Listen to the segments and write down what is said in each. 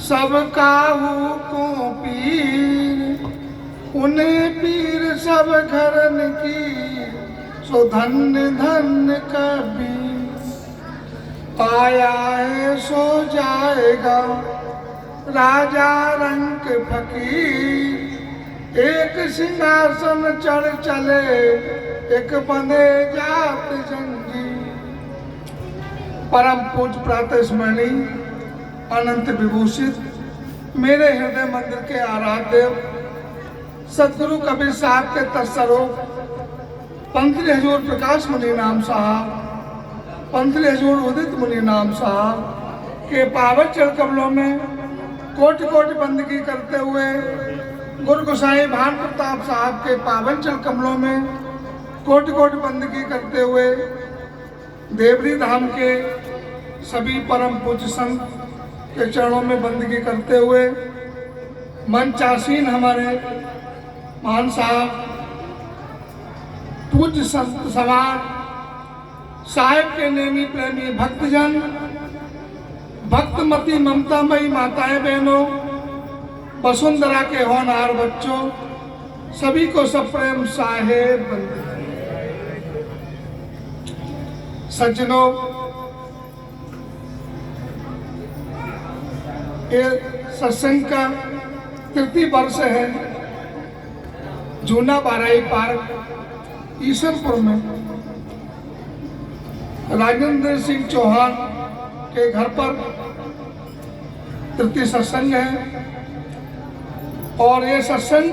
सब काहू को पीर, उन्हें पीर सब घरन की, सो धन्य धन्य कबीर। पाया है सो जाएगा राजा रंक फकीर, एक सिंहासन चढ़ चले एक बंधे जात जंजीर। परम पूज्य प्रातः स्मरणीय अनंत विभूषित मेरे हृदय मंदिर के आराध्य सदगुरु कबीर साहब के तत्सरों पंथली हजूर प्रकाश मुनि नाम साहब, पंथली हजूर उदित मुनि नाम साहब के पावन चरण कमलों में कोटि कोटि बंदगी करते हुए गुरु गोसाई भान प्रताप साहब के पावन चरण कमलों में कोटि कोटि बंदगी करते हुए देवरी धाम के सभी परम पूज्य संत के चरणों में बंदगी करते हुए मंचासीन हमारे महान साहब पूज्य संत समाज साहिब के नेमी प्रेमी भक्तजन, भक्तमती ममतामयी माताएं बहनों, वसुंधरा के होनहार बच्चों, सभी को सप्रेम साहेब सज्जनों, ये सत्संग का तृतीय वर्ष है। जूना बाराई पार्क ईश्वरपुर में राजेंद्र सिंह चौहान के घर पर तृतीय सत्संग है। और ये सत्संग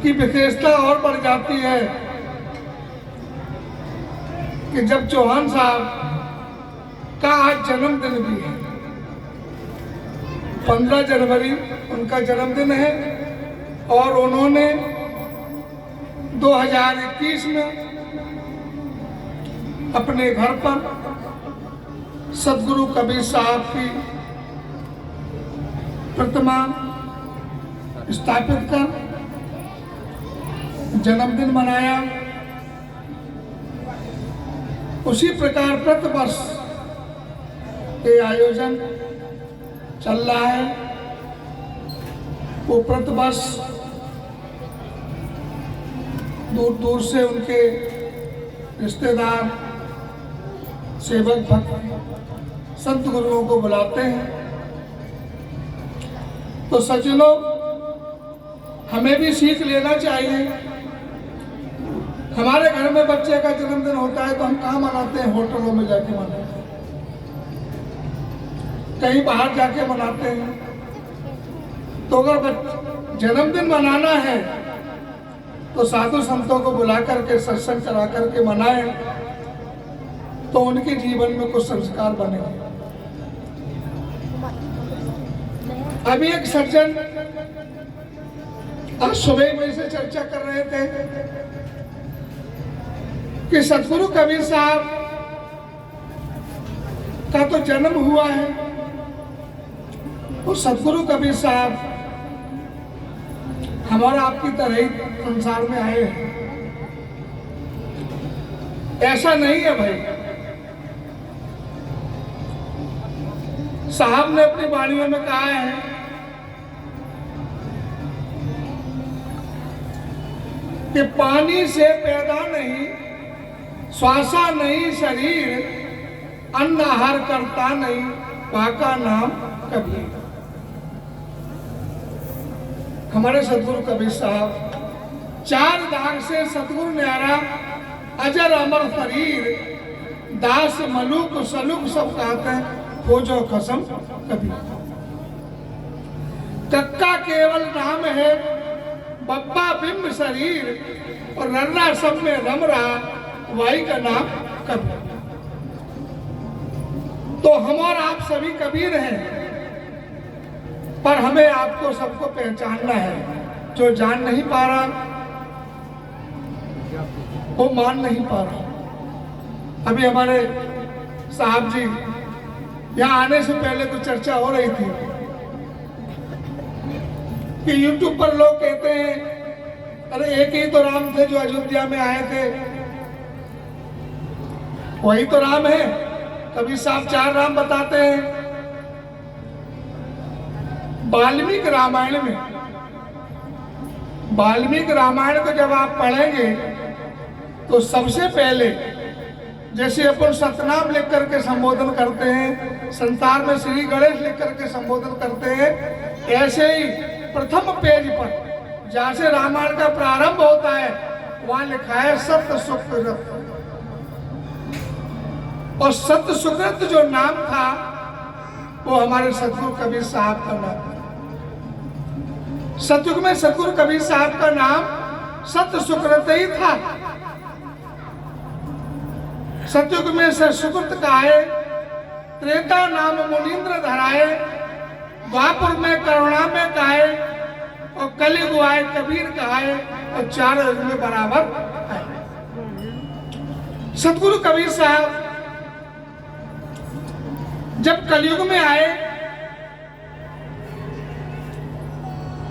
की विशेषता और बढ़ जाती है कि जब चौहान साहब का आज जन्मदिन भी है। 15 जनवरी उनका जन्मदिन है और उन्होंने 2021 में अपने घर पर सदगुरु कबीर साहब की प्रतिमा स्थापित कर जन्मदिन मनाया। उसी प्रकार प्रतिवर्ष ये आयोजन चल रहा है। वो प्रतिवर्ष दूर दूर से उनके रिश्तेदार, सेवक, भक्त, संत गुरुओं को बुलाते हैं। तो सज्जनों, हमें भी सीख लेना चाहिए। हमारे घर में बच्चे का जन्मदिन होता है तो हम कहाँ मनाते हैं? होटलों में जाके मनाते हैं, कहीं बाहर जाके मनाते हैं। तो अगर जन्मदिन मनाना है तो साधु संतों को बुला करके सत्संग करा करके मनाएं तो उनके जीवन में कुछ संस्कार बनेंगे। अभी एक सज्जन आज सुबह में से चर्चा कर रहे थे कि सतगुरु कबीर साहब का तो जन्म हुआ है और सतगुरु कबीर साहब हमारा आपकी तरह ही संसार में आए हैं। ऐसा नहीं है भाई। साहब ने अपनी वाणियों में कहा है कि पानी से पैदा नहीं, श्वासा नहीं शरीर, अन्न आहार करता नहीं, पाका नाम कबीर। हमारे सतगुरु कबीर साहब 4 दाग से सतगुरु न्यारा अजर अमर शरीर, दास मलुक सलुक सब कहते हैं, खोजो कसम कबीर। कक्का केवल नाम है, बब्बा बिंब शरीर, और रर्रा सब में रम रहा, वाई का नाम कबीर। तो हम और आप सभी कबीर हैं, पर हमें आपको सबको पहचानना है। जो जान नहीं पा रहा वो मान नहीं पा रहा। अभी हमारे साहब जी यहाँ आने से पहले कुछ चर्चा हो रही थी कि YouTube पर लोग कहते हैं अरे एक ही तो राम थे जो अयोध्या में आए थे, वही तो राम है। कबीर साहब 4 राम बताते हैं। वाल्मीकि रामायण में, वाल्मीकि रामायण को जब आप पढ़ेंगे तो सबसे पहले जैसे अपन सतनाम लिख करके संबोधन करते हैं, संसार में श्री गणेश लिख करके संबोधन करते हैं, ऐसे ही प्रथम पेज पर जहाँ से रामायण का प्रारंभ होता है वहां लिखा है सत्य सुकृत। और सत्य सुकृत जो नाम था वो हमारे सतगुरु कबीर साहब का नाम। सतयुग में सतगुरु कबीर साहब का नाम सत्य सुकृत ही था। सतयुग में सुकृत कहाए, त्रेता नाम मुनीन्द्र धराए, द्वापर में करुणा में कहाए, और कलयुग आए कबीर कहाए, और चार युग में बराबर है। सतगुरु कबीर साहब जब कलयुग में आए,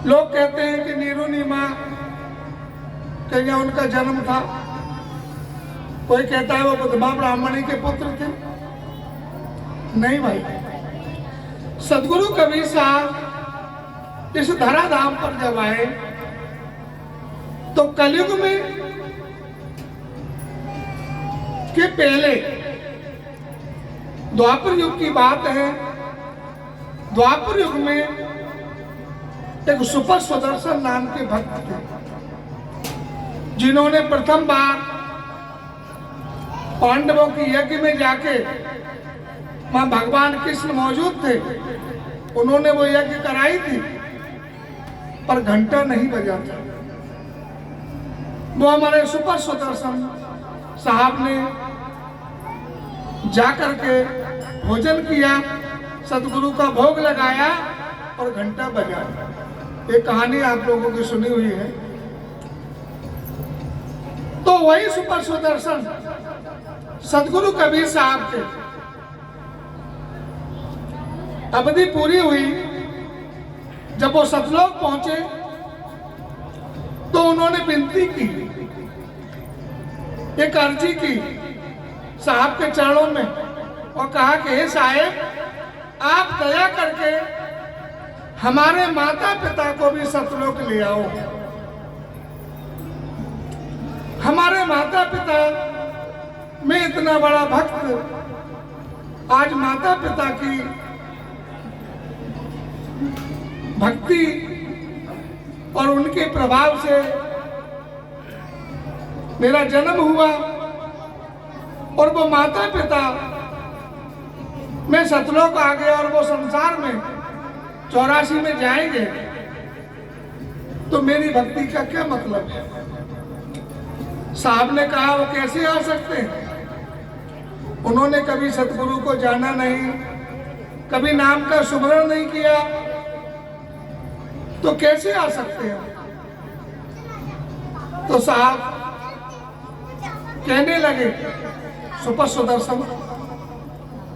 लोग कहते हैं कि नीरू नीमा कहीं उनका जन्म था, कोई कहता है वो बुद्धमा ब्राह्मणी के पुत्र थे। नहीं भाई, सतगुरु कबीर साहब इस धराधाम पर जब आए तो कलयुग में के पहले द्वापर युग की बात है। द्वापर युग में एक सुपर सुदर्शन नाम के भक्त थे, जिन्होंने प्रथम बार पांडवों की यज्ञ में जाके, वहां भगवान कृष्ण मौजूद थे, उन्होंने वो यज्ञ कराई थी, पर घंटा नहीं बजा था। वो हमारे सुपर सुदर्शन साहब ने जाकर के भोजन किया, सतगुरु का भोग लगाया और घंटा बजाया। ये कहानी आप लोगों की सुनी हुई है। तो वही सुपर सुदर्शन सतगुरु कबीर साहब थे। अवधि पूरी हुई, जब वो सतलोक पहुंचे तो उन्होंने विनती की, एक अर्जी की साहब के चरणों में, और कहा कि हे साहेब, आप दया करके हमारे माता पिता को भी सतलोक ले आओ। हमारे माता पिता में इतना बड़ा भक्त आज माता पिता की भक्ति और उनके प्रभाव से मेरा जन्म हुआ, और वो माता पिता में सतलोक आ गया, और वो संसार में 84 में जाएंगे, तो मेरी भक्ति का क्या मतलब है? साहब ने कहा वो कैसे आ सकते हैं? उन्होंने कभी सतगुरु को जाना नहीं, कभी नाम का सुमरण नहीं किया, तो कैसे आ सकते हैं? तो साहब कहने लगे सुपर सुदर्शन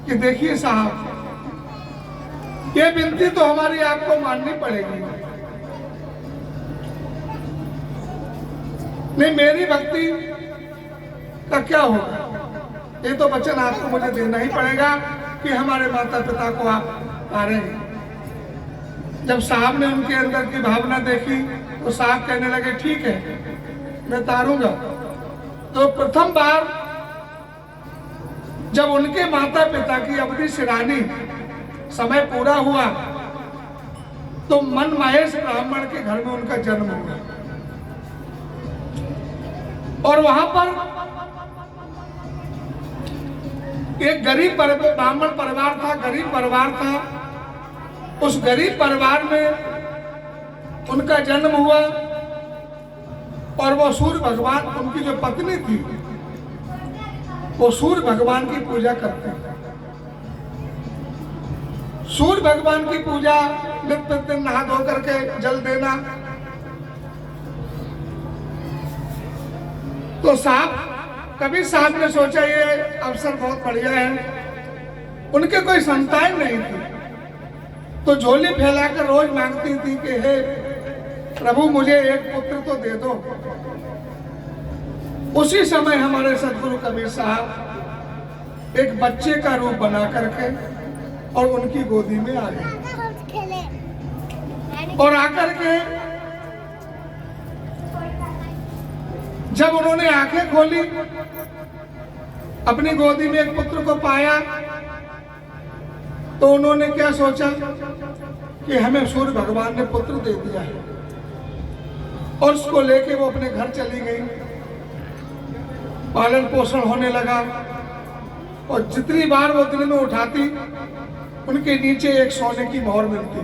कि देखिए साहब, ये विनती तो हमारी आपको माननी पड़ेगी। नहीं, मेरी भक्ति का क्या होगा? ये तो वचन आपको मुझे देना ही पड़ेगा कि हमारे माता पिता को आप तारेंगे। जब साहब ने उनके अंदर की भावना देखी तो साहब कहने लगे ठीक है, मैं तारूंगा। तो प्रथम बार जब उनके माता पिता की अवधि सिरानी समय पूरा हुआ तो मन महेश ब्राह्मण के घर में उनका जन्म हुआ, और वहां पर एक गरीब ब्राह्मण परिवार था, गरीब परिवार था। उस गरीब परिवार में उनका जन्म हुआ, और वो सूर्य भगवान, उनकी जो पत्नी थी वो सूर्य भगवान की पूजा करते थे। सूर्य भगवान की पूजा नित्य दिन नहा धो करके जल देना। तो साहब कबीर साहब ने सोचा ये अवसर बहुत बढ़िया है। उनके कोई संतान नहीं थी, तो झोली फैलाकर रोज मांगती थी कि हे प्रभु मुझे एक पुत्र तो दे दो। उसी समय हमारे सतगुरु कबीर साहब एक बच्चे का रूप बना करके और उनकी गोदी में आ गए। और आकर के जब उन्होंने आंखें खोली, अपनी गोदी में एक पुत्र को पाया, तो उन्होंने क्या सोचा कि हमें सूर्य भगवान ने पुत्र दे दिया है, और उसको लेके वो अपने घर चली गई। पालन पोषण होने लगा, और जितनी बार वो दिन में उठाती, उनके नीचे एक सोने की मोहर मिलती।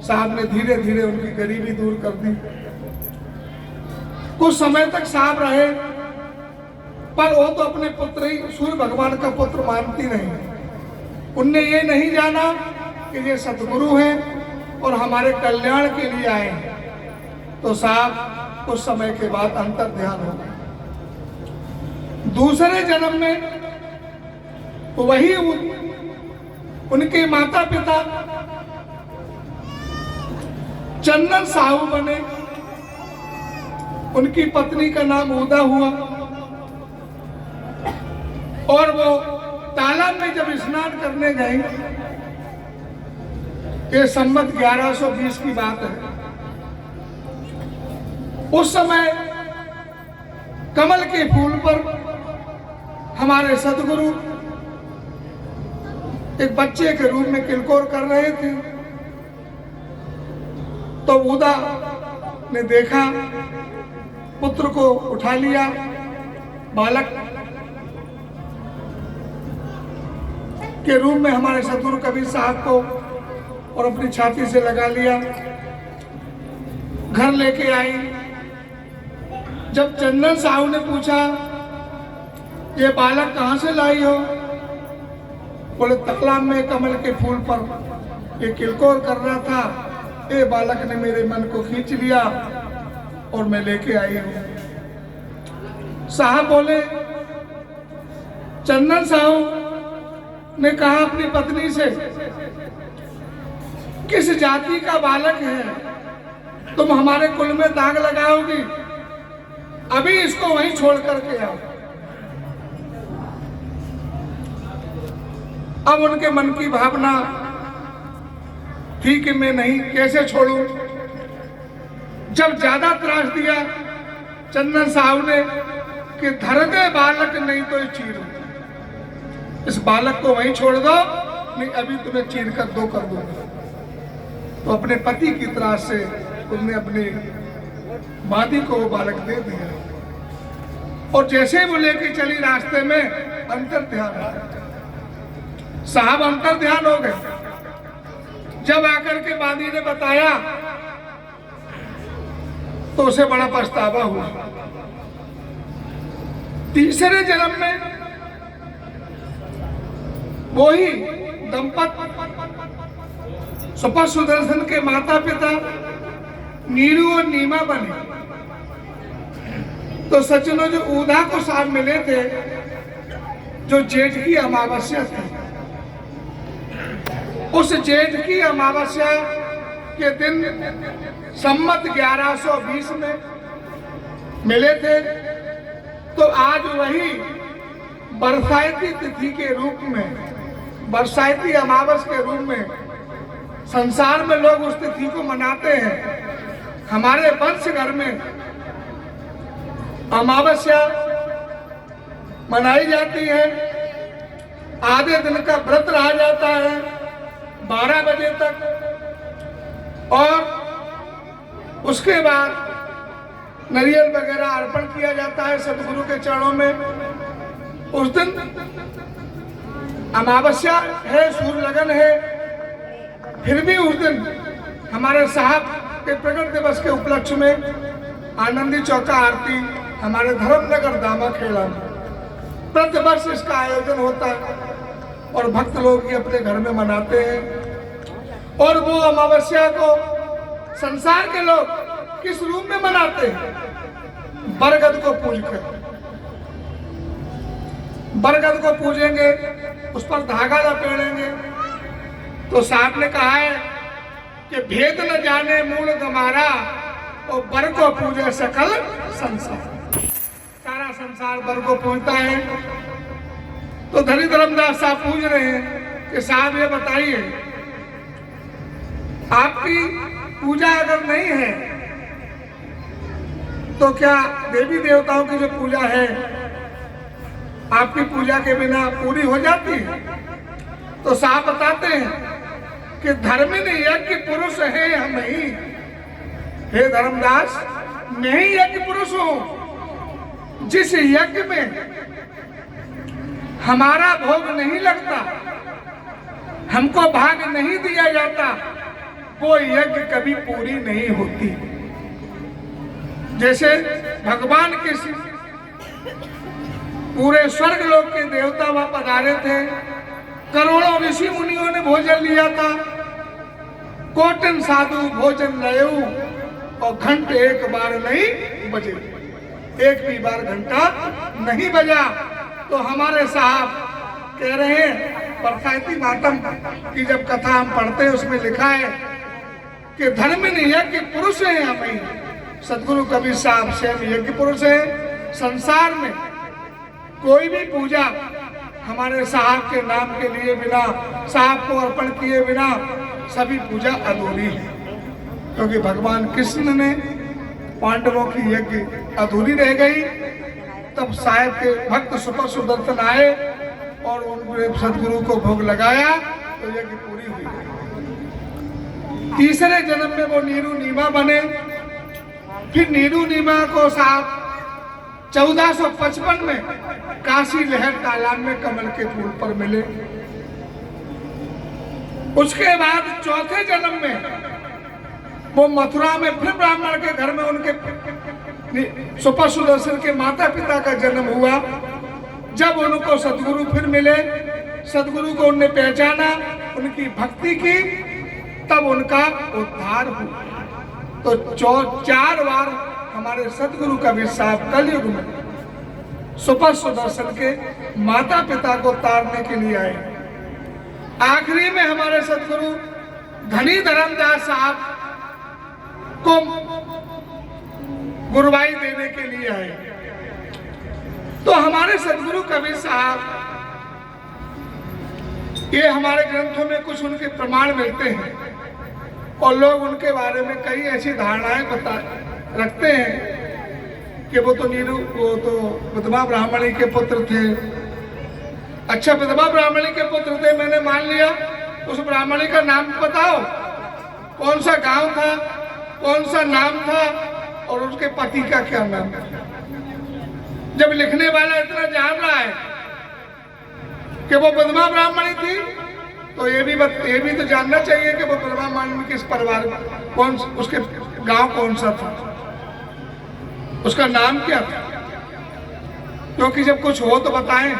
साहब ने धीरे धीरे उनकी गरीबी दूर कर दी। कुछ समय तक साहब रहे, पर वो तो अपने पुत्र ही सूर्य भगवान का पुत्र मानती नहीं। उनने ये नहीं जाना कि ये सतगुरु हैं और हमारे कल्याण के लिए आए हैं। तो साहब कुछ समय के बाद अंतर ध्यान हो गया। दूसरे जन्म में वही उनके माता पिता चंदन साहू बने। उनकी पत्नी का नाम उदा हुआ, और वो तालाब में जब स्नान करने गए, ये संवत 1120 की बात है, उस समय कमल के फूल पर हमारे सदगुरु एक बच्चे के रूप में किलकोर कर रहे थे। तो उदा ने देखा, पुत्र को उठा लिया, बालक के रूप में हमारे सदगुरु कबीर साहब को, और अपनी छाती से लगा लिया, घर लेके आई। जब चंदन साहू ने पूछा, ये बालक कहाँ से लाई हो? बोले तालाब में कमल के फूल पर ये किलकोर कर रहा था, ये बालक ने मेरे मन को खींच लिया और मैं लेके आई हूं। साहब बोले, चंदन साहू ने कहा अपनी पत्नी से, किस जाति का बालक है, तुम हमारे कुल में दाग लगाओगी? अभी इसको वहीं छोड़ करके आओ। अब उनके मन की भावना थी कि मैं नहीं, कैसे छोड़ूं। जब ज्यादा त्रास दिया चंदन साहब ने कि धर दे बालक, नहीं तो चीर, इस बालक को वहीं छोड़ दो, नहीं अभी तुम्हें चीर कर दो कर दो। तो अपने पति की त्रास से उसने अपनी मादी को वो बालक दे दिया, और जैसे ही वो लेके चली, रास्ते में अंतर ध्यान आ गया। साहब अंतर ध्यान हो गए। जब आकर के मादी ने बताया तो उसे बड़ा पछतावा हुआ। तीसरे जन्म में वही दंपत सुपर सुदर्शन के माता पिता नीरू और नीमा बने। तो सचिनो जो ऊधा को साथ मिले थे, जो जेठ की अमावस्या थी, उस जेठ की अमावस्या के दिन संवत 1120 में मिले थे। तो आज वही बरसाती तिथि के रूप में, बरसाती अमावस के रूप में संसार में लोग उस तिथि को मनाते हैं। हमारे वंश घर में अमावस्या मनाई जाती है। आधे दिन का व्रत रहा जाता है 12 बजे तक, और उसके बाद नारियल वगैरह अर्पण किया जाता है सदगुरु के चरणों में। उस दिन अमावस्या है, सूर्य लगन है, फिर भी उस दिन हमारे साहब के प्रकट दिवस के उपलक्ष्य में आनंदी चौका आरती हमारे धर्मनगर दामा खेड़ा में प्रतिवर्ष इसका आयोजन होता है, और भक्त लोग ये अपने घर में मनाते हैं। और वो अमावस्या को संसार के लोग किस रूप में मनाते हैं? बरगद को पूज कर, बरगद को पूजेंगे, उस पर धागा लपेटेंगे। तो साहब ने कहा है कि भेद न जाने मूल गमारा, और बर को पूजे सकल संसार। सारा संसार बर को पूजता है। तो धनी धर्मदास साहब पूछ रहे हैं कि साहब ये बताइए, आपकी पूजा अगर नहीं है तो क्या देवी देवताओं की जो पूजा है आपकी पूजा के बिना पूरी हो जाती है? तो साहब बताते हैं कि धर्मिन यज्ञ पुरुष है हम ही। हे धर्मदास, मैं ही यज्ञ पुरुष हूं। जिस यज्ञ में हमारा भोग नहीं लगता, हमको भाग नहीं दिया जाता, वो यज्ञ कभी पूरी नहीं होती। जैसे भगवान के पूरे स्वर्ग लोक के देवता वहां पधारे थे, करोड़ों ऋषि मुनियों ने भोजन लिया था, कोटन साधु भोजन लयऊ और घंटे एक बार नहीं बजे, एक भी बार घंटा नहीं बजा। तो हमारे साहब कह रहे हैं परसाती मातम की जब कथा हम पढ़ते हैं उसमें लिखा है कि धर्मिन यज्ञ पुरुष है हमें। सदगुरु कबीर साहब स्वयं यज्ञ पुरुष है। संसार में कोई भी पूजा हमारे साहब के नाम के लिए बिना, साहब को अर्पण किए बिना सभी पूजा अधूरी है, क्योंकि भगवान कृष्ण ने पांडवों की यज्ञ अधूरी रह गई। तब साहब के भक्त सुपर सुदर्शन आए और उन्होंने सदगुरु को भोग लगाया तो यज्ञ पूरी हुई। तीसरे जन्म में वो नीरू नीमा बने। फिर नीरू नीमा को साहब 1455 में काशी लहर तालाब में कमल के फूल पर मिले। उसके बाद चौथे जन्म में वो मथुरा में फिर ब्राह्मण के घर में उनके सुपर सुदर्शन के माता पिता का जन्म हुआ। जब उनको सदगुरु फिर मिले, सदगुरु को उनने पहचाना, उनकी भक्ति की, तब उनका उद्धार हुआ। तो 4 बार हमारे सदगुरु कबीर साहब कलयुग में सुपर सुदर्शन के माता पिता को तारने के लिए आए। आखिरी में हमारे सदगुरु धनी धर्मदास साहब को गुरुवाई देने के लिए आए। तो हमारे सदगुरु कबीर साहब, ये हमारे ग्रंथों में कुछ उनके प्रमाण मिलते हैं और लोग उनके बारे में कई ऐसी धारणाएं रखते हैं कि वो तो विधवा ब्राह्मणी के पुत्र थे। अच्छा, विधवा ब्राह्मणी के पुत्र थे, मैंने मान लिया। उस ब्राह्मणी का नाम बताओ, कौन सा गांव था, कौन सा नाम था और उसके पति का क्या नाम था। जब लिखने वाला इतना जान रहा है कि वो विधवा ब्राह्मणी थी, तो ये भी तो जानना चाहिए कि वो विधवा ब्राह्मणी किस परिवार, कौन, उसके गांव कौन सा था, उसका नाम क्या था। क्योंकि जब कुछ हो तो बताएं,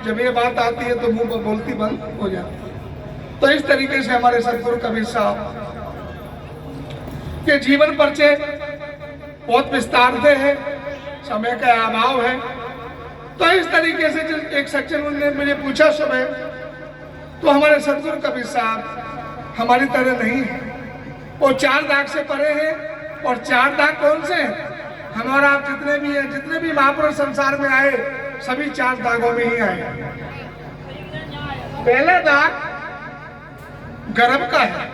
जब ये बात आती है तो मुंह पर बोलती बंद हो जाती। तो इस तरीके से हमारे सदगुरु कबीर साहब के जीवन परिचय बहुत विस्तार से है, समय का अभाव है। तो इस तरीके से एक सज्जन ने मुझे पूछा सुबह, तो हमारे सदगुरु कबीर साहब हमारी तरह नहीं है, वो 4 दाग से परे हैं। और 4 दाग कौन से हैं? हमारा आप जितने भी हैं, जितने भी महापुरुष संसार में आए, सभी 4 दागों में ही आए। पहला दाग गर्भ का है।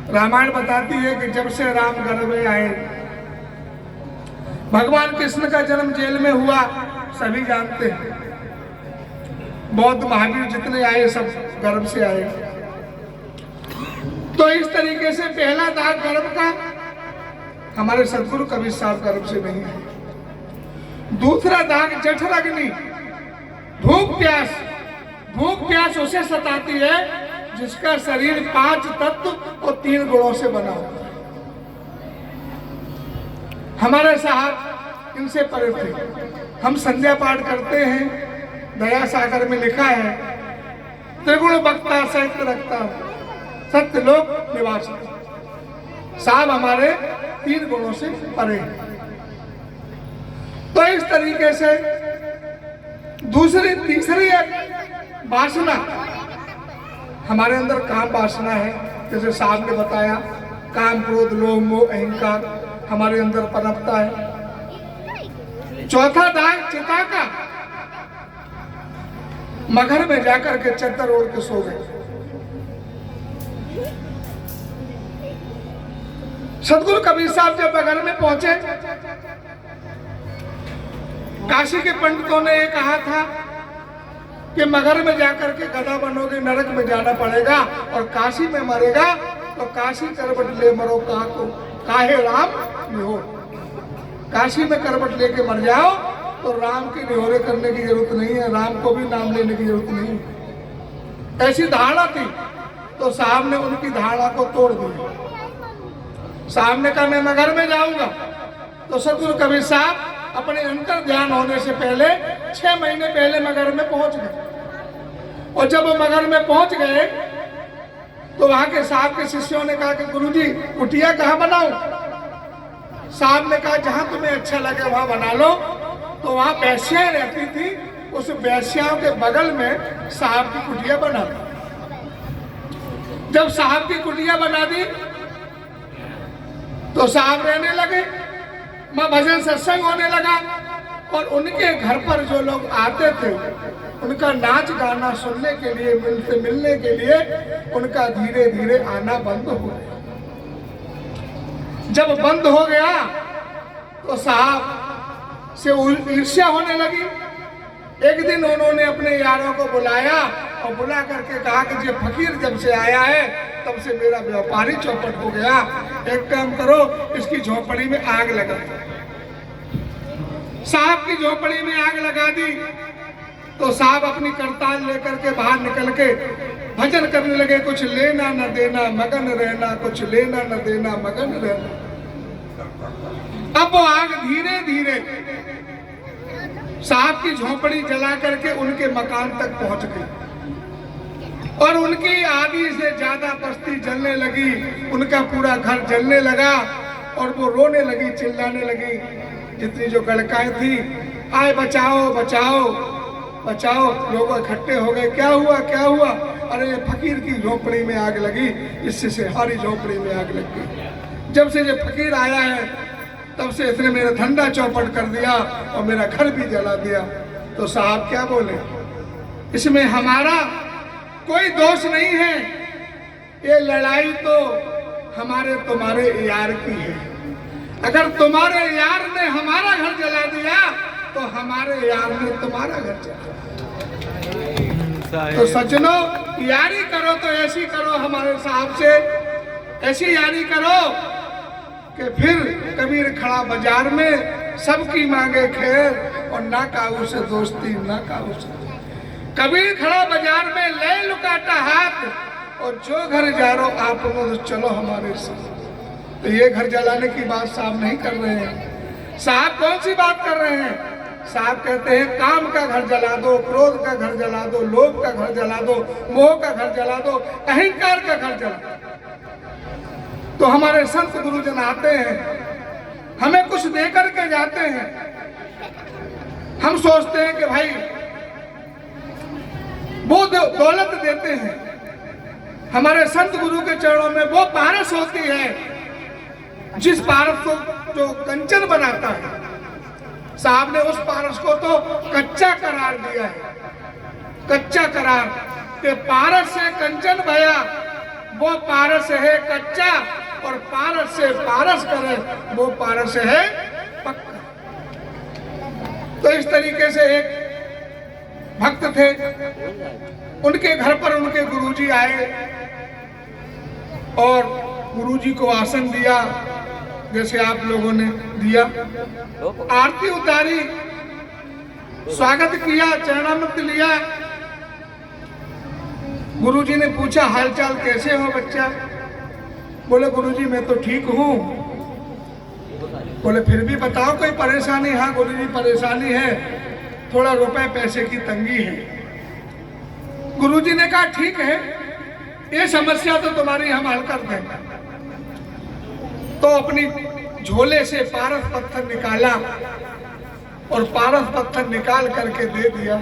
रामायण बताती है कि जब से राम गर्भ में आए, भगवान कृष्ण का जन्म जेल में हुआ, सभी जानते हैं। बौद्ध महावीर जितने आए सब गर्भ से आए। तो इस तरीके से पहला दाग गर्भ का हमारे सदगुरु कबीर साहब गर्भ से नहीं है। दूसरा दाग जठराग्नि, भूख प्यास। भूख प्यास उसे सताती है जिसका शरीर 5 तत्व और 3 गुणों से बना होता है। हमारे साहब इनसे परे थे। हम संध्या पाठ करते हैं, दया सागर में लिखा है, त्रिगुण वक्ता सत्य रखता सत्य लोक निवास। साहब हमारे 3 गुणों से परे हैं। तो इस तरीके से तीसरी वासना, हमारे अंदर काम वासना है, जैसे साहब ने बताया, काम क्रोध लोभ मोह अहंकार हमारे अंदर पनपता है। चौथा दाग चिता का, मगर में जाकर के चद्दर ओढ़ के सो गए। सदगुरु कबीर साहब जब मगर में पहुंचे, काशी के पंडितों ने ये कहा था कि मगर में जाकर के गधा बनोगे, नरक में जाना पड़ेगा, और काशी में मरेगा तो काशी करवट ले मरो को काहे राम निहो। काशी में करवट लेके मर जाओ तो राम की निहोरे करने की जरूरत नहीं है, राम को भी नाम लेने की जरूरत नहीं है। ऐसी धारणा थी, तो साहब ने उनकी धारणा को तोड़ दिया। साहब ने कहा मैं मगर में जाऊंगा, तो सदगुरु कबीर साहब अपने अंतर ध्यान होने से पहले 6 महीने पहले मगर में पहुंच गए। और जब वो मगर में पहुंच गए तो वहां के साहब के शिष्यों ने कहा कि गुरुजी कुटिया कहाँ बनाऊं? साहब ने कहा जहां तुम्हें अच्छा लगे वहां बना लो। तो वहां वैश्याएं रहती थी, उस वैश्याओं के बगल में साहब की कुटिया बना दी। जब साहब की कुटिया बना दी तो साहब रहने लगे, मां भजन सत्संग होने लगा, और उनके घर पर जो लोग आते थे उनका नाच गाना सुनने के लिए, मिलने के लिए उनका धीरे धीरे आना बंद हो गया। जब बंद हो गया तो साहब से ईर्ष्या होने लगी। एक दिन उन्होंने अपने यारों को बुलाया और बुला करके कहा कि ये फकीर जब से आया है तब से मेरा व्यापारी चौपट हो गया, एक काम करो इसकी झोपड़ी में आग लगा दो। साहब की झोपड़ी में आग लगा दी तो साहब अपनी करताल लेकर के बाहर निकल के भजन करने लगे, कुछ लेना न देना मगन रहना, कुछ लेना न देना मगन रहना। अब वो आग धीरे धीरे साहब की झोपड़ी जला करके उनके मकान तक पहुंच गई, और उनकी आधी से ज्यादा बस्ती जलने लगी, उनका पूरा घर जलने लगा, और वो रोने लगी, चिल्लाने लगी। जितनी जो गड़काएं थी, आए बचाओ बचाओ बचाओ, लोग इकट्ठे हो गए। क्या हुआ क्या हुआ? अरे ये फकीर की झोपड़ी में आग लगी, इससे हमारी झोपड़ी में आग लग गई। जब से ये फकीर आया है तब से इसने मेरा धंधा चौपट कर दिया और मेरा घर भी जला दिया। तो साहब क्या बोले, इसमें हमारा कोई दोष नहीं है, ये लड़ाई तो हमारे तुम्हारे यार की है। अगर तुम्हारे यार ने हमारा घर जला दिया तो हमारे यार ने तुम्हारा घर जला। तो सज्जनों, यारी करो तो ऐसी करो हमारे साहब से, ऐसी यारी करो कि फिर कबीर खड़ा बाजार में सबकी मांगे खैर, और ना काऊ से दोस्ती ना काऊ से। कबीर खड़ा बाजार में ले लुकाता हाथ, और जो घर जा रहे हो आप लोग चलो हमारे साथ। तो ये घर जलाने की बात साहब नहीं कर रहे हैं। साहब कौन सी बात कर रहे हैं? साहब कहते हैं काम का घर जला दो, क्रोध का घर जला दो, लोभ का घर जला दो, मोह का घर जला दो, अहंकार का घर जला दो। तो हमारे संत गुरुजन आते हैं, हमें कुछ दे करके जाते हैं। हम सोचते हैं कि भाई वो दौलत देते हैं। हमारे संत गुरु के चरणों में वो पारस होती है जिस पारस को जो कंचन बनाता है। साहब ने उस पारस को तो कच्चा करार दिया है, कच्चा करार के पारस से कंचन भया, वो पारस है कच्चा, और पारस से पारस करे वो पारस है पक्का। तो इस तरीके से एक भक्त थे, उनके घर पर उनके गुरुजी आए और गुरुजी को आसन दिया जैसे आप लोगों ने दिया, आरती उतारी, स्वागत किया, चरणामृत लिया। गुरुजी ने पूछा हालचाल कैसे हो बच्चा? बोले गुरुजी मैं तो ठीक हूँ। बोले फिर भी बताओ कोई परेशानी? हाँ गुरुजी परेशानी है, थोड़ा रुपए पैसे की तंगी है। गुरुजी ने कहा ठीक है, ये समस्या तो तुम्हारी हम हल कर देंगे। तो अपनी झोले से पारस पत्थर निकाला और पारस पत्थर निकाल करके दे दिया।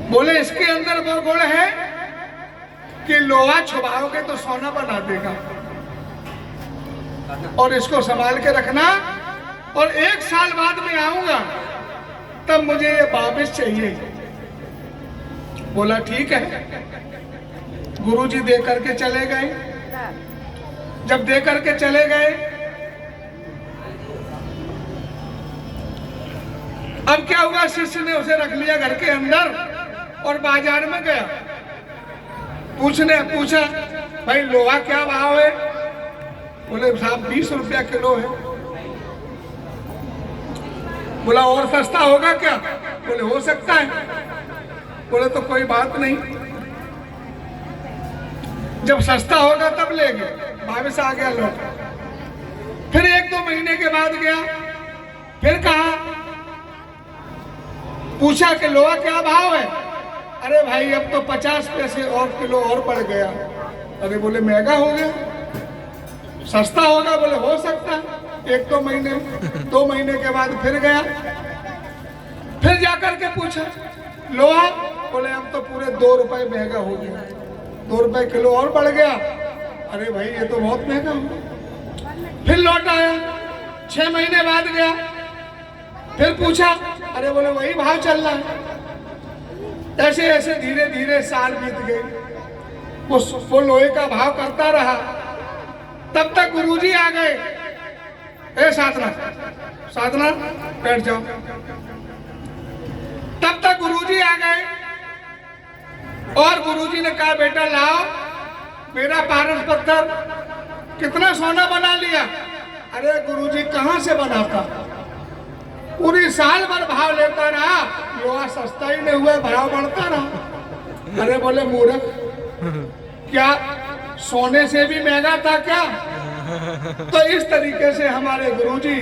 बोले इसके अंदर वो गुण है कि लोहा छुपाओगे तो सोना बना देगा, और इसको संभाल के रखना, और 1 साल बाद में आऊंगा तब मुझे ये वापस चाहिए। बोला ठीक है। गुरुजी दे करके चले गए। जब दे करके चले गए, अब क्या हुआ, शिष्य ने उसे रख लिया घर के अंदर और बाजार में गया। पूछा भाई लोहा क्या भाव है? बोले साहब 20 रुपया किलो है। बोला और सस्ता होगा क्या? बोले हो सकता है। बोले तो कोई बात नहीं, जब सस्ता होगा तब लेंगे। वापस आ गया लौट। फिर 1-2 महीने के बाद गया, फिर कहा, पूछा कि लोहा क्या भाव है? अरे भाई अब तो 50 पैसे और किलो और बढ़ गया। अरे बोले महंगा हो गया, सस्ता होगा? बोले हो सकता है। 1-2 महीने 2 महीने के बाद फिर गया, फिर जाकर के पूछा लोहा? बोले अब तो पूरे 2 रुपए महंगा हो गया, 2 रुपए किलो और बढ़ गया। अरे भाई ये तो बहुत महंगा हो। फिर लौट आया, 6 महीने बाद गया, फिर पूछा, अरे बोले वही भाव चल रहा है। ऐसे ऐसे धीरे धीरे साल बीत गए, वो लोहे का भाव करता रहा। तब तक गुरुजी आ गए। ए साधना बैठ जाओ। तब तक गुरुजी आ गए और गुरुजी ने कहा बेटा लाओ मेरा पारस पत्थर, कितना सोना बना लिया। अरे गुरुजी कहां से बनाता, पूरी साल भर भाव लेता रहा, लोहा सस्ता ही नहीं हुआ, भाव बढ़ता रहा। अरे बोले मूर्ख, क्या सोने से भी महंगा था क्या? तो इस तरीके से हमारे गुरुजी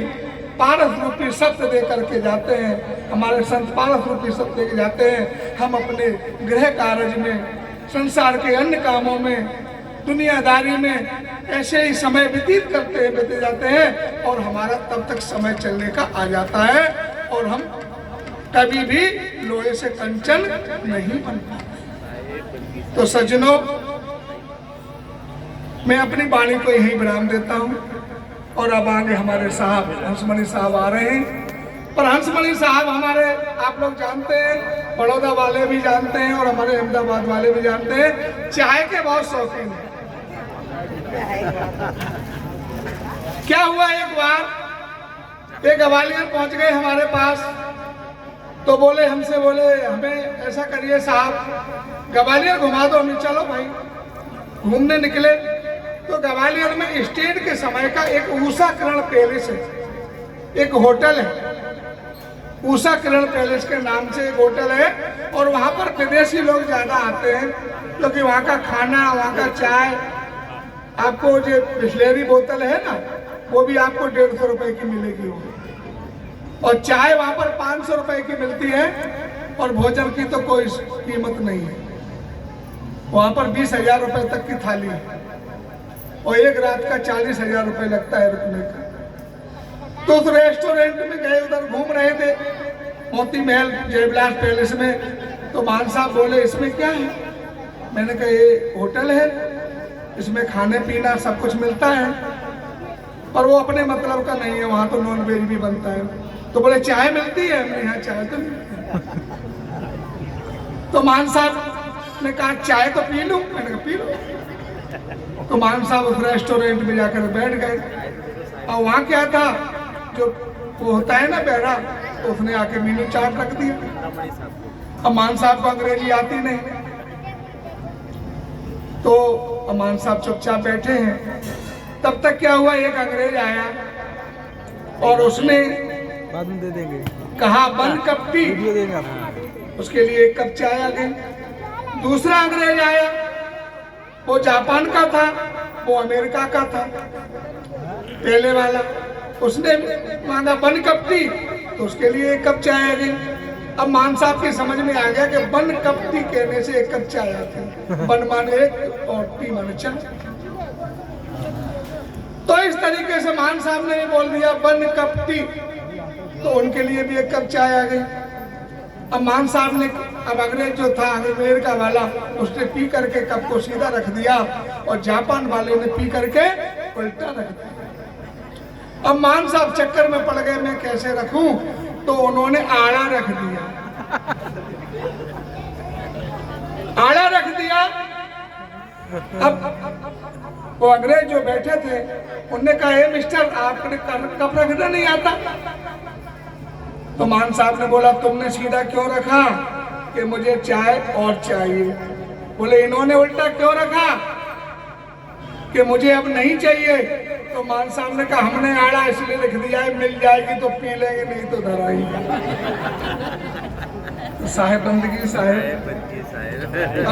पारस रूपी सत्य दे करके जाते हैं, हमारे संत पारस रूपी सत्य दे के जाते हैं। हम अपने गृह कार्य में, संसार के अन्य कामों में, दुनियादारी में ऐसे ही समय व्यतीत बीते जाते हैं और हमारा तब तक समय चलने का आ जाता है और हम कभी भी लोहे से कंचन नहीं बन पाते। तो सज्जनों, मैं अपनी वाणी को यहीं विराम देता हूं और अब आगे हमारे साहब हंसमणि साहब आ रहे हैं। पर हंसमणि साहब हमारे, आप लोग जानते हैं, बड़ौदा वाले भी जानते हैं और हमारे अहमदाबाद वाले भी जानते हैं, चाय के बहुत शौकीन हैं। क्या हुआ, एक बार एक ग्वालियर पहुंच गए हमारे पास, तो बोले हमसे, बोले हमें ऐसा करिए साहब ग्वालियर घुमा दो। हमें चलो भाई, घूमने निकले। तो ग्वालियर में स्टेट के समय का एक उषा किरण पैलेस है, एक होटल है, उषा किरण पैलेस के नाम से एक होटल है और वहां पर विदेशी लोग ज्यादा आते हैं, क्योंकि वहां का खाना, वहां का चाय, आपको जो बिस्लेरी बोतल है ना, वो भी आपको 150 रुपए की मिलेगी और चाय वहां पर 500 रुपए की मिलती है और भोजन की तो कोई कीमत नहीं है। वहां पर 20,000 रुपए तक की थाली है और एक रात का 40,000 रुपए लगता है रुकने का। तो उस रेस्टोरेंट में गए, उधर घूम रहे थे मोती महल जयविलास पैलेस में। तो मान साहब बोले इसमें क्या है? मैंने कहा ये होटल है, इसमें खाने पीना सब कुछ मिलता है, पर वो अपने मतलब का नहीं है, वहां तो नॉन वेज भी बनता है। तो बोले चाय मिलती है? हमने यहाँ चाय तो नहीं। तो मान साहब ने कहा चाय तो पी लूं। मैंने कहा पी लो। तो मान साहब उस रेस्टोरेंट में जाकर बैठ गए और वहां क्या था, जो वो होता है ना बहरा, तो उसने आके मेनू चार्ट रख दिया। अब मान साहब को अंग्रेजी आती नहीं, तो अमान साहब चुपचाप बैठे हैं। तब तक क्या हुआ, एक अंग्रेज आया और उसने बाद में दे देंगे, कहा बन कप टी, उसके लिए 1 कप चाय आ गई। दूसरा अंग्रेज आया, वो जापान का था, वो अमेरिका का था, पहले वाला, उसने मांगा बन कप टी, तो उसके लिए 1 कप चाय आ गई। अब मान साहब की समझ में आ गया कि बन कप टी कहने से 1 कप चाय आती है, बन माने 1 और टी माने चाय। तो इस तरीके से मान साहब ने बोल दिया बन कप टी, तो उनके लिए भी 1 कप चाय आ गई। अब मान साहब ने, अब अंग्रेज जो था अमेरिका वाला, उसने पी करके कप को सीधा रख दिया और जापान वाले ने पी करके उल्टा रख दिया। अब मान साहब चक्कर में पड़ गए, मैं कैसे रखूं, तो उन्होंने आड़ा रख दिया। आड़ा रख दिया। अब वो अंग्रेज जो बैठे थे उनने कहा, हे मिस्टर, आपने कप रखना नहीं आता? तो मान साहब ने बोला, तुमने सीधा क्यों रखा कि मुझे चाय और चाहिए? बोले, इन्होंने उल्टा क्यों रखा कि मुझे अब नहीं चाहिए? तो मान साहब ने कहा, हमने आड़ा इसलिए लिख दिया है, मिल जाएगी तो पी लेंगे, नहीं तो धराई। साहेब बंदगी साहेब। अब